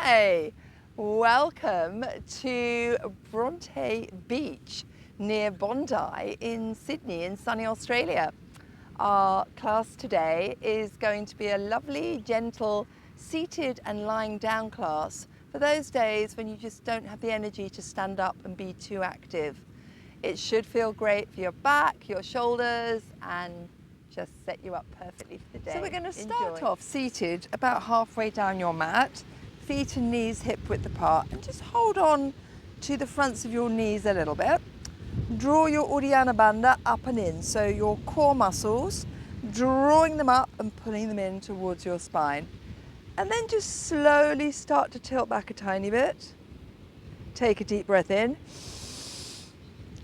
Hi, welcome to Bronte Beach near Bondi in Sydney in sunny Australia. Our class today is going to be a lovely, gentle, seated and lying down class for those days when you just don't have the energy to stand up and be too active. It should feel great for your back, your shoulders, and just set you up perfectly for the day. So we're going to start off seated about halfway down your mat, feet and knees hip width apart, and just hold on to the fronts of your knees a little bit. Draw your Uddiyana Bandha up and in, so your core muscles, drawing them up and pulling them in towards your spine. And then just slowly start to tilt back a tiny bit. Take a deep breath in.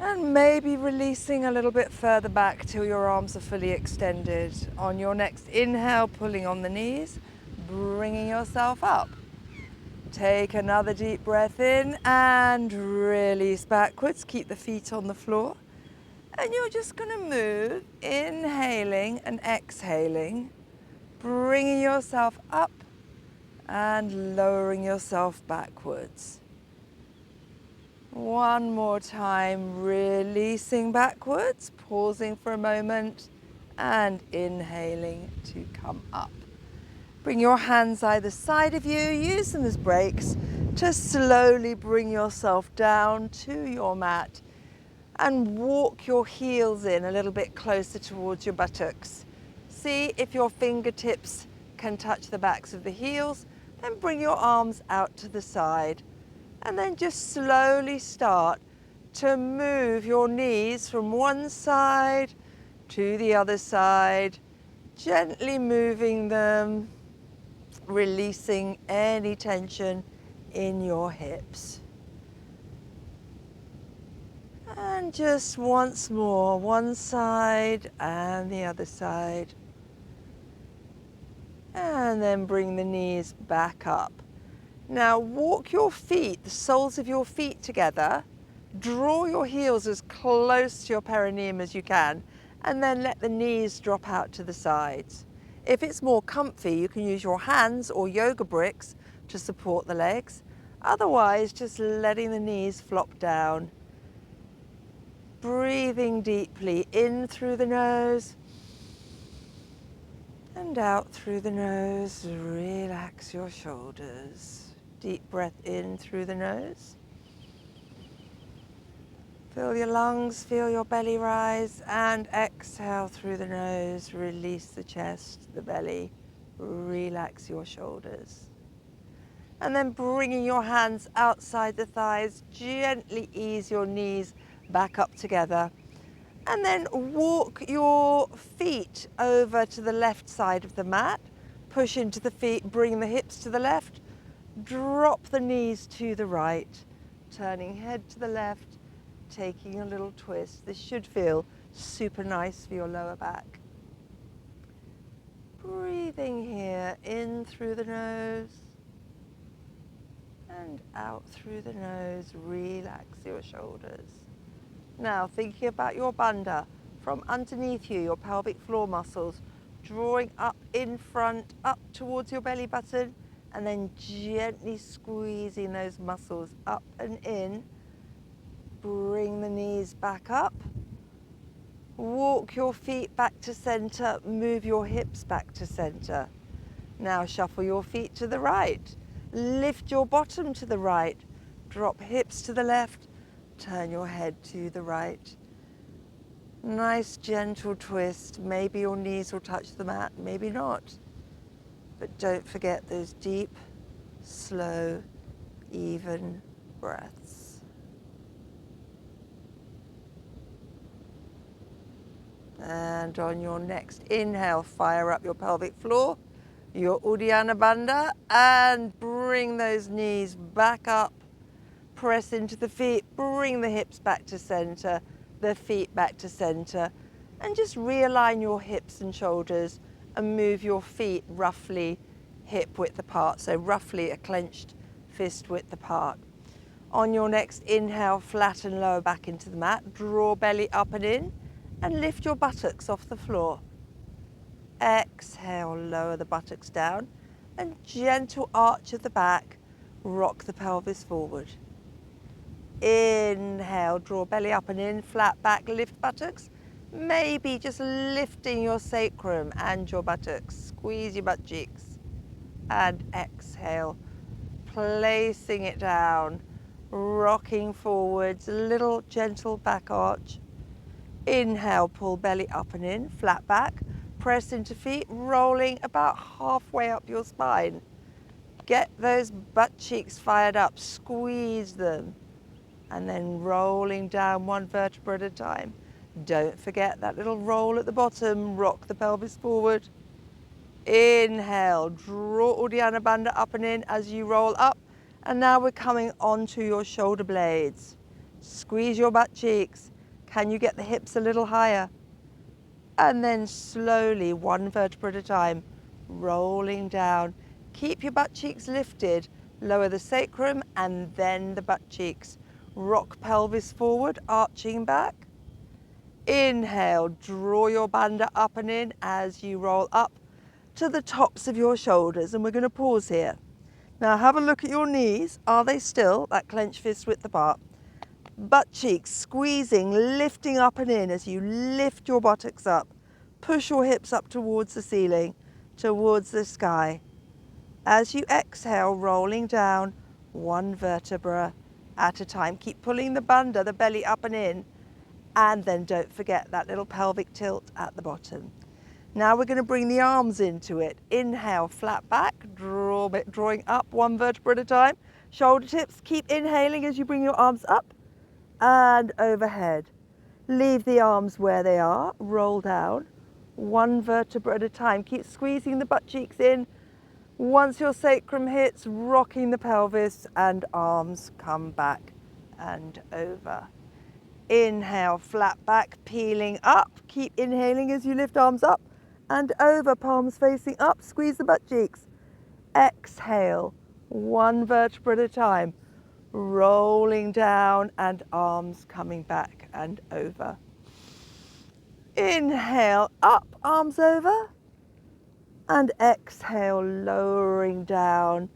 And maybe releasing a little bit further back till your arms are fully extended. On your next inhale, pulling on the knees, bringing yourself up. Take another deep breath in and release backwards. Keep the feet on the floor. And you're just going to move, inhaling and exhaling, bringing yourself up and lowering yourself backwards. One more time, releasing backwards, pausing for a moment and inhaling to come up. Bring your hands either side of you, use them as brakes to slowly bring yourself down to your mat and walk your heels in a little bit closer towards your buttocks. See if your fingertips can touch the backs of the heels, then bring your arms out to the side. And then just slowly start to move your knees from one side to the other side, gently moving them, releasing any tension in your hips. And just once more, one side and the other side. And then bring the knees back up. Now walk your feet, the soles of your feet together, draw your heels as close to your perineum as you can, and then let the knees drop out to the sides. If it's more comfy, you can use your hands or yoga bricks to support the legs. Otherwise, just letting the knees flop down. Breathing deeply in through the nose and out through the nose. Relax your shoulders. Deep breath in through the nose. Fill your lungs, feel your belly rise, and exhale through the nose. Release the chest, the belly. Relax your shoulders. And then bringing your hands outside the thighs, gently ease your knees back up together. And then walk your feet over to the left side of the mat. Push into the feet, bring the hips to the left. Drop the knees to the right, turning head to the left, taking a little twist. This should feel super nice for your lower back. Breathing here, in through the nose and out through the nose. Relax your shoulders. Now thinking about your bandha, from underneath you, your pelvic floor muscles, drawing up in front, up towards your belly button, and then gently squeezing those muscles up and in. Bring the knees back up. Walk your feet back to center, move your hips back to center. Now shuffle your feet to the right. Lift your bottom to the right. Drop hips to the left. Turn your head to the right. Nice gentle twist. Maybe your knees will touch the mat, maybe not. But don't forget those deep, slow, even breaths. And on your next inhale, fire up your pelvic floor, your Uddiyana Bandha, and bring those knees back up. Press into the feet, bring the hips back to center, the feet back to center, and just realign your hips and shoulders and move your feet roughly hip width apart, so roughly a clenched fist width apart. On your next inhale, flatten lower back into the mat, draw belly up and in, and lift your buttocks off the floor. Exhale, lower the buttocks down, and gentle arch of the back, rock the pelvis forward. Inhale, draw belly up and in, flat back, lift buttocks. Maybe just lifting your sacrum and your buttocks. Squeeze your butt cheeks. And exhale, placing it down, rocking forwards, a little gentle back arch. Inhale, pull belly up and in, flat back, press into feet, rolling about halfway up your spine. Get those butt cheeks fired up, squeeze them, and then rolling down one vertebra at a time. Don't forget that little roll at the bottom, rock the pelvis forward. Inhale, draw Uddiyana Bandha up and in as you roll up. And now we're coming onto your shoulder blades. Squeeze your butt cheeks. Can you get the hips a little higher? And then slowly, one vertebra at a time, rolling down. Keep your butt cheeks lifted. Lower the sacrum and then the butt cheeks. Rock pelvis forward, arching back. Inhale, draw your bandha up and in as you roll up to the tops of your shoulders, and we're going to pause here. Now have a look at your knees. Are they still that clenched fist width apart? Butt cheeks squeezing, lifting up and in as you lift your buttocks up. Push your hips up towards the ceiling, towards the sky. As you exhale, rolling down one vertebra at a time. Keep pulling the bandha, the belly up and in, and then don't forget that little pelvic tilt at the bottom. Now we're going to bring the arms into it. Inhale, flat back, drawing up one vertebra at a time. Shoulder tips, keep inhaling as you bring your arms up and overhead. Leave the arms where they are, roll down, one vertebra at a time. Keep squeezing the butt cheeks in. Once your sacrum hits, rocking the pelvis and arms come back and over. Inhale, flat back, peeling up. Keep inhaling as you lift arms up and over, palms facing up, squeeze the butt cheeks. Exhale, one vertebra at a time, rolling down and arms coming back and over. Inhale, up, arms over, and exhale, lowering down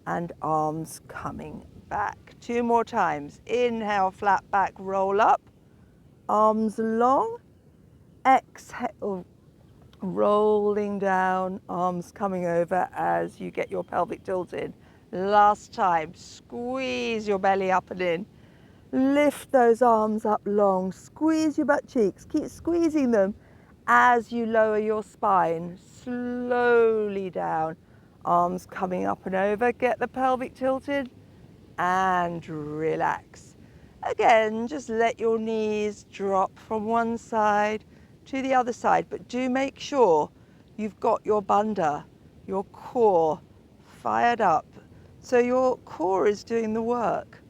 and arms coming back. Two more times. Inhale, flat back, roll up, arms long. Exhale, rolling down, arms coming over as you get your pelvic tilt in. Last time, squeeze your belly up and in. Lift those arms up long, squeeze your butt cheeks, keep squeezing them as you lower your spine, slowly down, arms coming up and over, get the pelvic tilted and relax. Again, just let your knees drop from one side to the other side, but do make sure you've got your bandha, your core fired up, so your core is doing the work.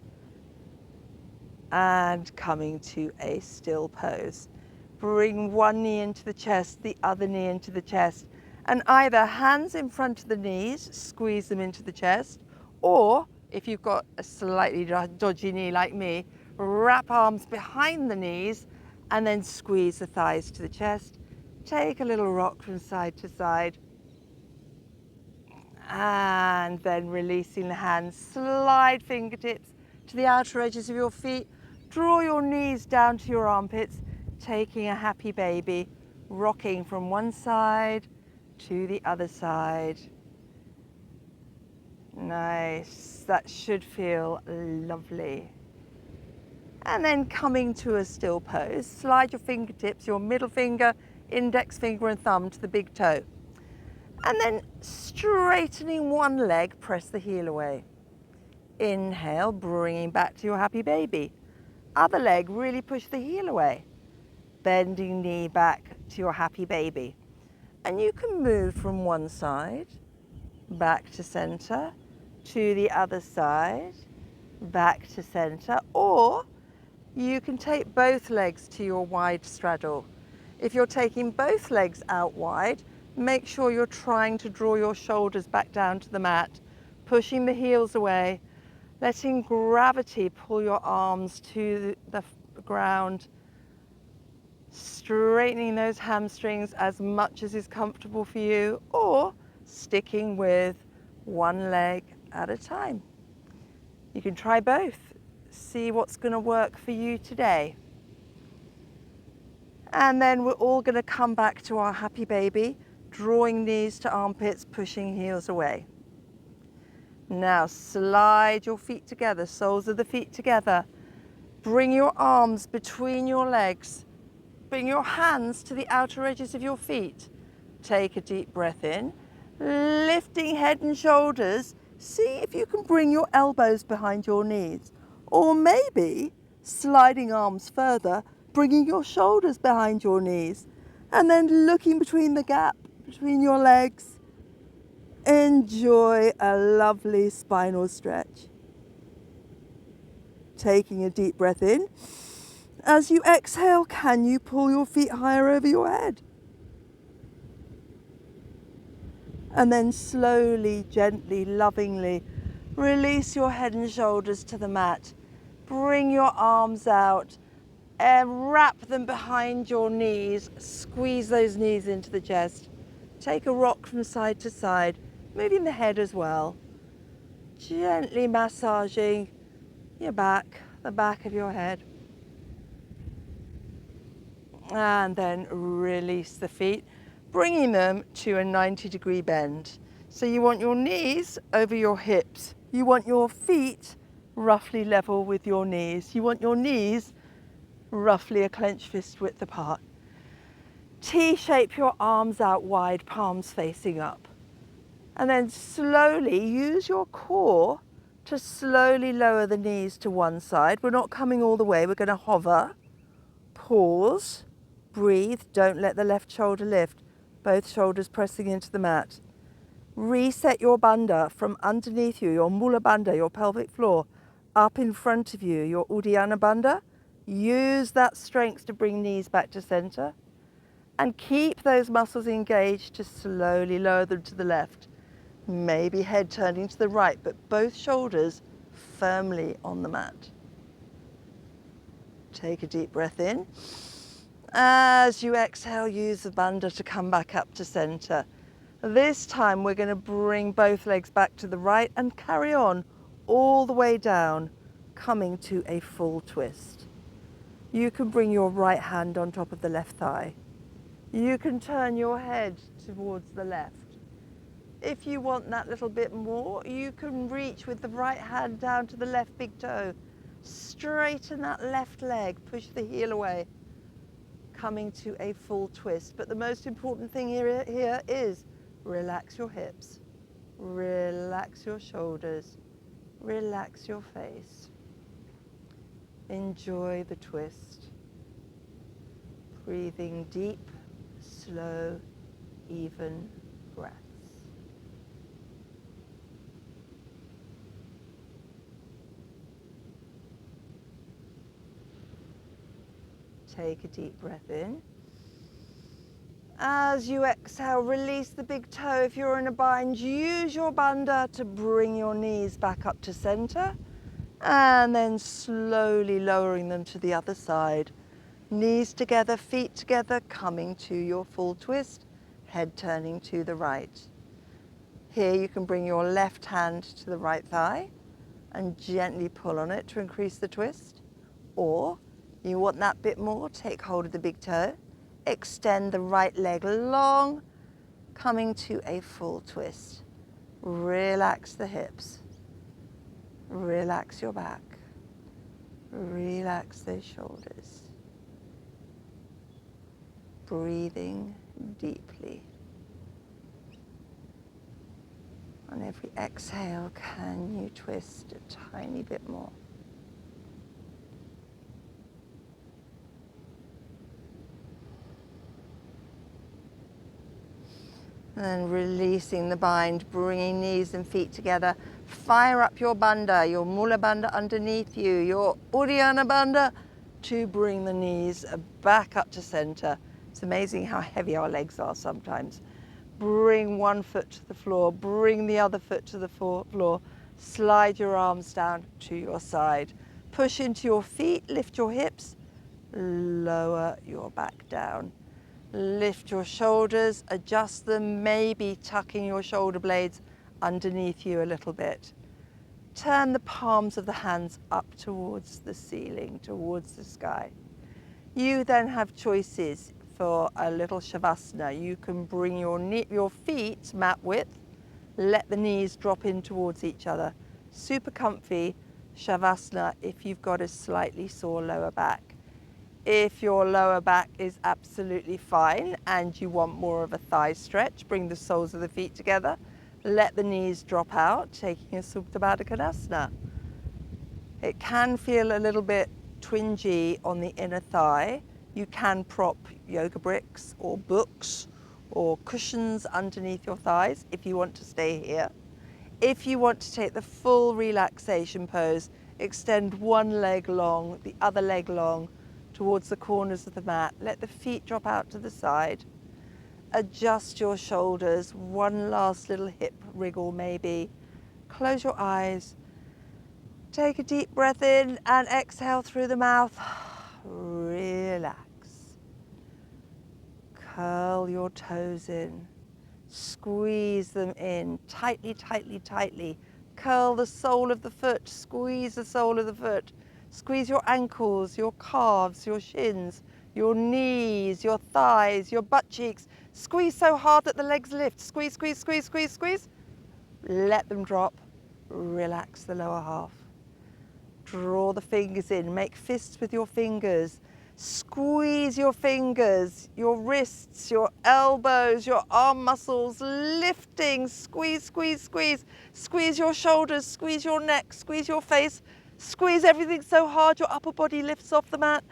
And coming to a still pose. Bring one knee into the chest, the other knee into the chest, and either hands in front of the knees, squeeze them into the chest, or if you've got a slightly dodgy knee like me, wrap arms behind the knees and then squeeze the thighs to the chest. Take a little rock from side to side. And then releasing the hands, slide fingertips to the outer edges of your feet. Draw your knees down to your armpits, taking a happy baby, rocking from one side to the other side. Nice, that should feel lovely. And then coming to a still pose, slide your fingertips, your middle finger, index finger and thumb to the big toe. And then straightening one leg, press the heel away. Inhale, bringing back to your happy baby. Other leg, really push the heel away. Bending knee back to your happy baby. And you can move from one side, back to center, to the other side, back to center, or you can take both legs to your wide straddle. If you're taking both legs out wide, make sure you're trying to draw your shoulders back down to the mat, pushing the heels away, letting gravity pull your arms to the ground, straightening those hamstrings as much as is comfortable for you, or sticking with one leg at a time. You can try both. See what's going to work for you today. And then we're all going to come back to our happy baby, drawing knees to armpits, pushing heels away. Now slide your feet together, soles of the feet together. Bring your arms between your legs. Bring your hands to the outer edges of your feet. Take a deep breath in, lifting head and shoulders. See if you can bring your elbows behind your knees, or maybe sliding arms further, bringing your shoulders behind your knees, and then looking between the gap between your legs. Enjoy a lovely spinal stretch. Taking a deep breath in. As you exhale, can you pull your feet higher over your head? And then slowly, gently, lovingly release your head and shoulders to the mat. Bring your arms out and wrap them behind your knees. Squeeze those knees into the chest. Take a rock from side to side, moving the head as well. Gently massaging your back, the back of your head. And then release the feet, bringing them to a 90-degree bend. So you want your knees over your hips. You want your feet roughly level with your knees. You want your knees roughly a clenched fist width apart. T-shape your arms out wide, palms facing up. And then slowly use your core to slowly lower the knees to one side. We're not coming all the way, we're going to hover. Pause, breathe, don't let the left shoulder lift. Both shoulders pressing into the mat. Reset your bandha from underneath you, your Mula Bandha, your pelvic floor, up in front of you, your Uddiyana Bandha. Use that strength to bring knees back to center. And keep those muscles engaged to slowly lower them to the left. Maybe head turning to the right, but both shoulders firmly on the mat. Take a deep breath in. As you exhale, use the bandha to come back up to center. This time we're going to bring both legs back to the right and carry on all the way down, coming to a full twist. You can bring your right hand on top of the left thigh. You can turn your head towards the left. If you want that little bit more, you can reach with the right hand down to the left big toe. Straighten that left leg, push the heel away, coming to a full twist. But the most important thing here is relax your hips, relax your shoulders, relax your face. Enjoy the twist. Breathing deep, slow, even breaths. Take a deep breath in. As you exhale, release the big toe. If you're in a bind, use your bandha to bring your knees back up to center, and then slowly lowering them to the other side. Knees together, feet together, coming to your full twist, head turning to the right. Here you can bring your left hand to the right thigh and gently pull on it to increase the twist. Or you want that bit more, take hold of the big toe, extend the right leg long, coming to a full twist. Relax the hips, relax your back, relax those shoulders. Breathing deeply. On every exhale, can you twist a tiny bit more? And then releasing the bind, bringing knees and feet together. Fire up your bandha, your Mula Bandha underneath you, your Uddiyana Bandha, to bring the knees back up to center. It's amazing how heavy our legs are sometimes. Bring one foot to the floor, bring the other foot to the floor. Slide your arms down to your side. Push into your feet, lift your hips, lower your back down. Lift your shoulders, adjust them, maybe tucking your shoulder blades underneath you a little bit. turn the palms of the hands up towards the ceiling, towards the sky. You then have choices for a little Shavasana. You can bring your feet mat width, let the knees drop in towards each other. Super comfy Shavasana if you've got a slightly sore lower back. If your lower back is absolutely fine and you want more of a thigh stretch, bring the soles of the feet together, let the knees drop out, taking a Supta Baddha Konasana. It can feel a little bit twingy on the inner thigh. You can prop yoga bricks or books or cushions underneath your thighs if you want to stay here. If you want to take the full relaxation pose, extend one leg long, the other leg long, towards the corners of the mat. Let the feet drop out to the side. Adjust your shoulders, one last little hip wriggle maybe. Close your eyes. Take a deep breath in and exhale through the mouth. Relax. Curl your toes in. Squeeze them in. Tightly, tightly, tightly. Curl the sole of the foot. Squeeze the sole of the foot. Squeeze your ankles, your calves, your shins, your knees, your thighs, your butt cheeks. Squeeze so hard that the legs lift. Squeeze, squeeze, squeeze, squeeze, squeeze. Let them drop. Relax the lower half. Draw the fingers in. Make fists with your fingers. Squeeze your fingers, your wrists, your elbows, your arm muscles, lifting. Squeeze, squeeze, squeeze. Squeeze your shoulders, squeeze your neck, squeeze your face. Squeeze everything so hard your upper body lifts off the mat.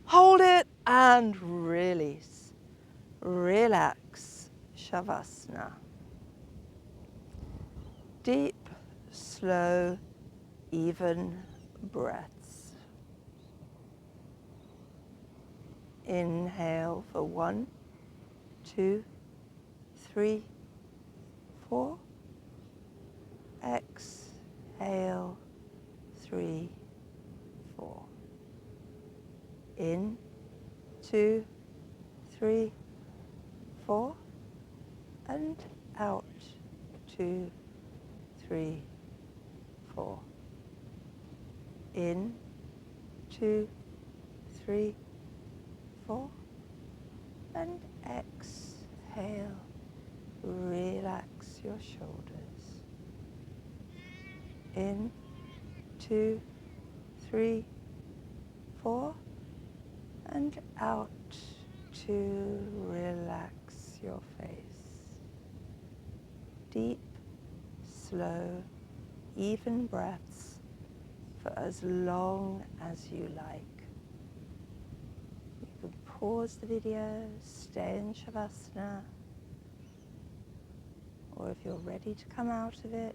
Hold it and release. Relax, Shavasana. Deep, slow, even breaths. Inhale for 1, 2, 3, 4. Exhale. 3, 4. In, 2, 3, 4, and out, 2, 3, 4. In, 2, 3, 4, and exhale. Relax your shoulders. In, 2, 3, 4, and out to relax your face. Deep, slow, even breaths for as long as you like. You can pause the video, stay in Shavasana, or if you're ready to come out of it,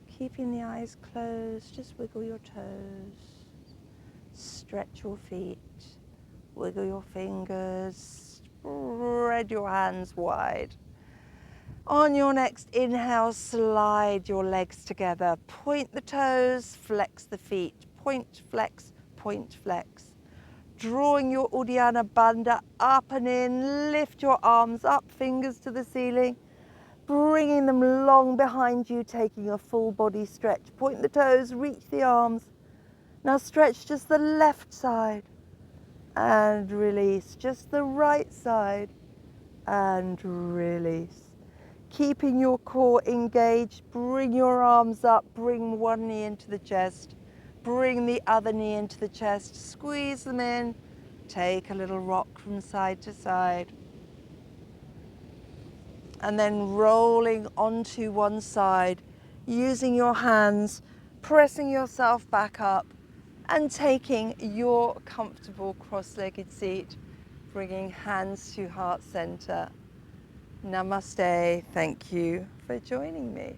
keeping the eyes closed, just wiggle your toes, stretch your feet, wiggle your fingers, spread your hands wide. On your next inhale, slide your legs together, point the toes, flex the feet, point, flex, point, flex. Drawing your Uddiyana Bandha up and in, lift your arms up, fingers to the ceiling. Bringing them long behind you, taking a full body stretch. Point the toes, reach the arms. Now stretch just the left side and release. Just the right side and release. Keeping your core engaged, bring your arms up, bring one knee into the chest. Bring the other knee into the chest, squeeze them in. Take a little rock from side to side. And then rolling onto one side, using your hands, pressing yourself back up and taking your comfortable cross-legged seat, bringing hands to heart center. Namaste. Thank you for joining me.